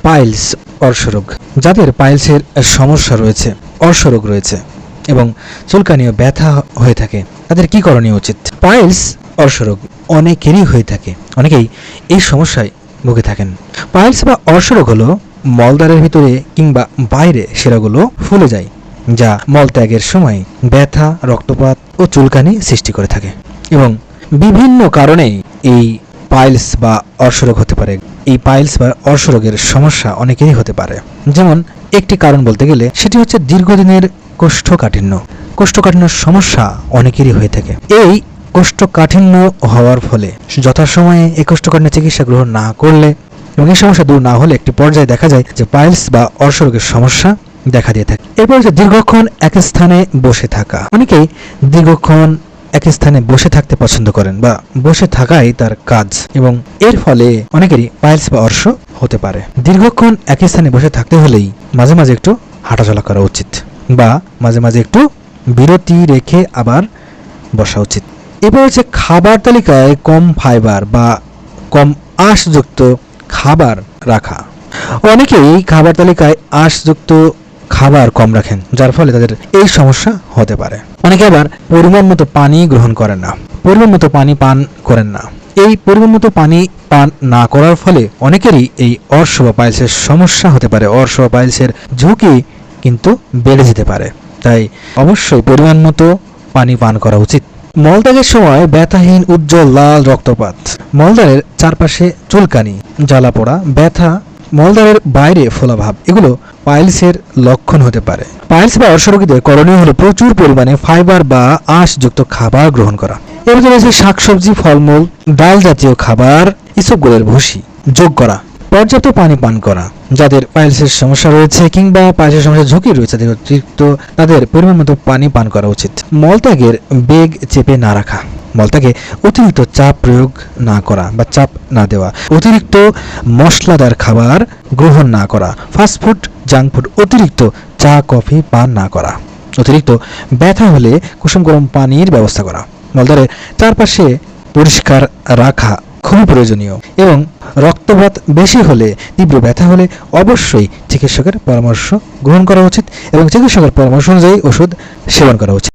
Piles অর্শরোগ, যাদের পাইলসের সমস্যা রয়েছে, অর্শরোগ রয়েছে এবং চুলকানি ও ব্যথা হয়ে থাকে, তাদের কি করণীয় উচিত? পাইলস অর্শরোগ অনেকেরই হয়ে থাকে, অনেকেই এই সমস্যায় ভুগে থাকেন। পাইলস বা অর্শরোগ হলো মলদ্বারের ভিতরে কিংবা বাইরে শিরাগুলো ফুলে যায়, যা মলত্যাগের সময় ব্যথা, রক্তপাত ও চুলকানি সৃষ্টি করে থাকে এবং বিভিন্ন কারণে এই পাইলস বা অর্শরোগ হতে পারে। এই পাইলস বা অর্শরোগের সমস্যা অনেকেরই হতে পারে। যেমন একটি কারণ বলতে গেলে সেটি হচ্ছে দীর্ঘদিনের কোষ্ঠকাঠিন্য। কোষ্ঠকাঠিন্যর সমস্যা অনেকেরই হয়ে থাকে। এই কোষ্ঠকাঠিন্য হওয়ার ফলে যথাসময়ে এই কোষ্ঠকাঠিন্য চিকিৎসা গ্রহণ না করলে এবং এই সমস্যা দূর না হলে একটি পর্যায়ে দেখা যায় যে পাইলস বা অর্শরোগের সমস্যা দেখা দিয়ে থাকে। এরপর হচ্ছে দীর্ঘক্ষণ এক স্থানে বসে থাকা। অনেকেই দীর্ঘক্ষণ এক স্থানে বসে থাকতে পছন্দ করেন বা বসে থাকাই তার কাজ এবং এর ফলে অনেকেরই পাইলস বা অর্শ হতে পারে। দীর্ঘক্ষণ এক স্থানে বসে থাকতে হলেই মাঝে মাঝে একটু হাঁটাচলা করা উচিত বা মাঝে মাঝে একটু বিরতি রেখে আবার বসা উচিত। এবার হচ্ছে খাবার তালিকায় কম ফাইবার বা কম আঁশযুক্ত খাবার রাখা। অনেকেই খাবার তালিকায় আঁশযুক্ত খাবার কম রাখেন, যার ফলে তাদের এই সমস্যা হতে পারে। অনেকে আবার পরিমাণ মতো পানি গ্রহণ করেন না, পরিমাণ মতো পানি পান করেন না। এই পরিমাণ মতো পানি পান না করার ফলে অনেকেরই এই অর্শ বা পাইলসের সমস্যা হতে পারে। অর্শ বা পাইলসের ঝুঁকি কিন্তু বেড়ে যেতে পারে, তাই অবশ্যই পরিমাণ মতো পানি পান করা উচিত। মলত্যাগের সময় ব্যথাহীন উজ্জ্বল লাল রক্তপাত, মলদ্বারের চারপাশে চুলকানি, জ্বালা পোড়া, ব্যথা, মলদ্বারের বাইরে ফোলাভাব, এগুলো পাইলসের লক্ষণ হতে পারে। পাইলস বা অর্শরোগীদের করণীয় হলো প্রচুর পরিমাণে ফাইবার বা আঁশযুক্ত খাবার গ্রহণ করা। এর মধ্যে রয়েছে শাকসবজি, ফলমূল, ডাল জাতীয় খাবার, ইসবগুলের ভুসি যোগ করা, পর্যাপ্ত পানি পান করা। যাদের পাইলসের সমস্যা রয়েছে কিংবা পাইলসের সমস্যার ঝুঁকি রয়েছে তাদের পরিমাণ মতো পানি পান করা উচিত। মলত্যাগের বেগ চেপে না রাখা, মলত্যাগে অতিরিক্ত চাপ প্রয়োগ না করা বা চাপ না দেওয়া, অতিরিক্ত মশলাদার খাবার গ্রহণ না করা, ফাস্টফুড, জাঙ্ক ফুড, অতিরিক্ত চা কফি পান না করা, অতিরিক্ত ব্যথা হলে কুসুম গরম পানির ব্যবস্থা করা, মলদ্বারের চারপাশে পরিষ্কার রাখা খুবই প্রয়োজনীয় এবং রক্তপাত বেশি হলে, তীব্র ব্যথা হলে অবশ্যই চিকিৎসকের পরামর্শ গ্রহণ করা উচিত এবং চিকিৎসকের পরামর্শ অনুযায়ী ওষুধ সেবন করা উচিত।